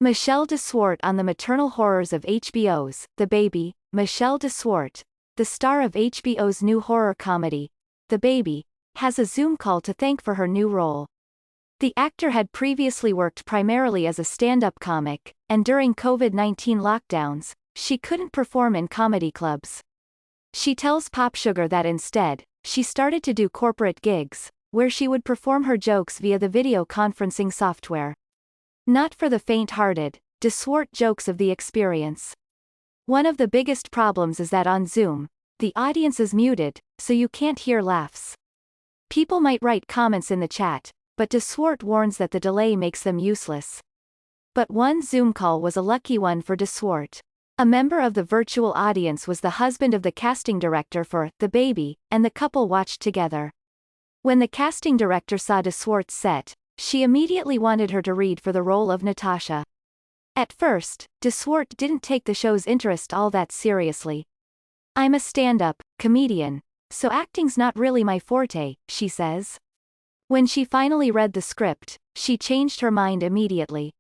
Michelle de Swarte on the maternal horrors of HBO's The Baby. Michelle de Swarte, the star of HBO's new horror comedy, The Baby, has a Zoom call to thank for her new role. The actor had previously worked primarily as a stand-up comic, and during COVID-19 lockdowns, she couldn't perform in comedy clubs. She tells PopSugar that instead, she started to do corporate gigs, where she would perform her jokes via the video conferencing software. Not for the faint-hearted, de Swarte jokes of the experience. One of the biggest problems is that on Zoom, the audience is muted, so you can't hear laughs. People might write comments in the chat, but de Swarte warns that the delay makes them useless. But one Zoom call was a lucky one for de Swarte. A member of the virtual audience was the husband of the casting director for The Baby, and the couple watched together. When the casting director saw de Swarte's set, she immediately wanted her to read for the role of Natasha. At first, de Swarte didn't take the show's interest all that seriously. "I'm a stand-up comedian, so acting's not really my forte," she says. When she finally read the script, she changed her mind immediately.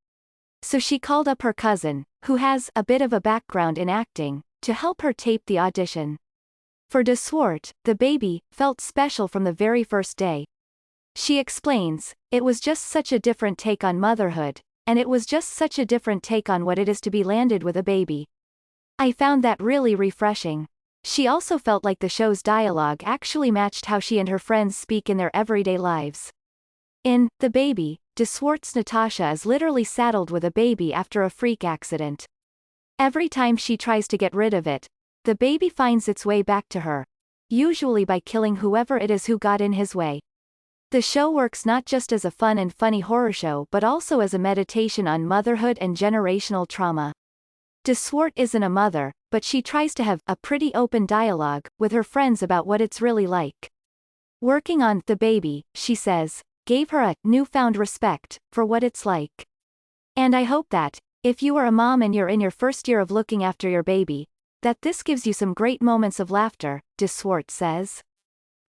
So she called up her cousin, who has a bit of a background in acting, to help her tape the audition. For de Swarte, The Baby felt special from the very first day. She explains, "It was just such a different take on motherhood, and it was just such a different take on what it is to be landed with a baby. I found that really refreshing." She also felt like the show's dialogue actually matched how she and her friends speak in their everyday lives. In The Baby, de Swarte's Natasha is literally saddled with a baby after a freak accident. Every time she tries to get rid of it, the baby finds its way back to her, usually by killing whoever it is who got in his way. The show works not just as a fun and funny horror show but also as a meditation on motherhood and generational trauma. De Swarte isn't a mother, but she tries to have a pretty open dialogue with her friends about what it's really like. Working on The Baby, she says, gave her a newfound respect for what it's like. "And I hope that, if you are a mom and you're in your first year of looking after your baby, that this gives you some great moments of laughter," de Swarte says.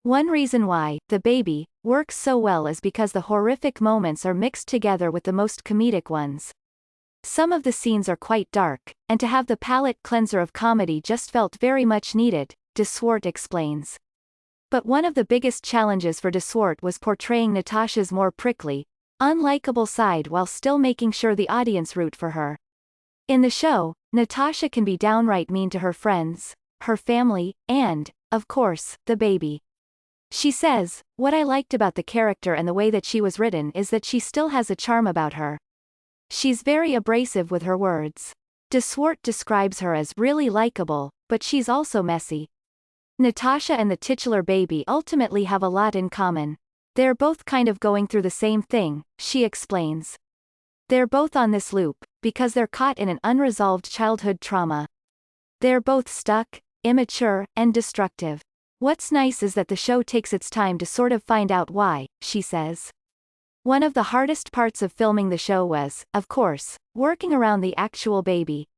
One reason why The Baby works so well is because the horrific moments are mixed together with the most comedic ones. Some of the scenes are quite dark, and to have the palate cleanser of comedy just felt very much needed, de Swarte explains. But one of the biggest challenges for de Swarte was portraying Natasha's more prickly, unlikable side while still making sure the audience root for her. In the show, Natasha can be downright mean to her friends, her family, and, of course, the baby. She says, "What I liked about the character and the way that she was written is that she still has a charm about her. She's very abrasive with her words." De Swarte describes her as really likable, but she's also messy. Natasha and the titular baby ultimately have a lot in common. They're both kind of going through the same thing, she explains. They're both on this loop, because they're caught in an unresolved childhood trauma. They're both stuck, immature, and destructive. What's nice is that the show takes its time to sort of find out why, she says. One of the hardest parts of filming the show was, of course, working around the actual baby.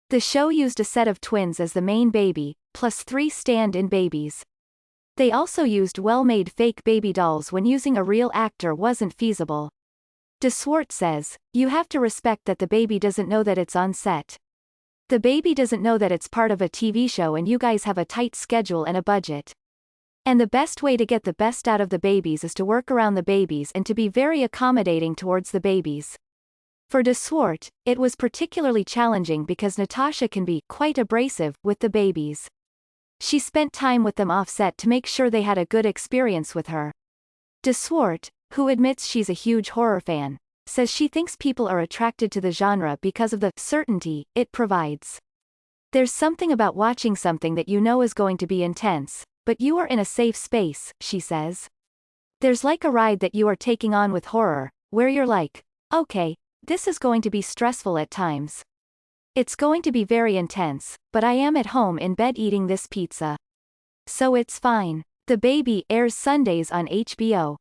The show used a set of twins as the main baby, plus 3 stand-in babies. They also used well-made fake baby dolls when using a real actor wasn't feasible. De Swarte says, "You have to respect that the baby doesn't know that it's on set. The baby doesn't know that it's part of a TV show and you guys have a tight schedule and a budget. And the best way to get the best out of the babies is to work around the babies and to be very accommodating towards the babies." For de Swarte, it was particularly challenging because Natasha can be quite abrasive with the babies. She spent time with them off-set to make sure they had a good experience with her. De Swarte, who admits she's a huge horror fan, says she thinks people are attracted to the genre because of the certainty it provides. "There's something about watching something that you know is going to be intense, but you are in a safe space," she says. "There's like a ride that you are taking on with horror, where you're like, okay, this is going to be stressful at times. It's going to be very intense, but I am at home in bed eating this pizza. So it's fine." The Baby airs Sundays on HBO.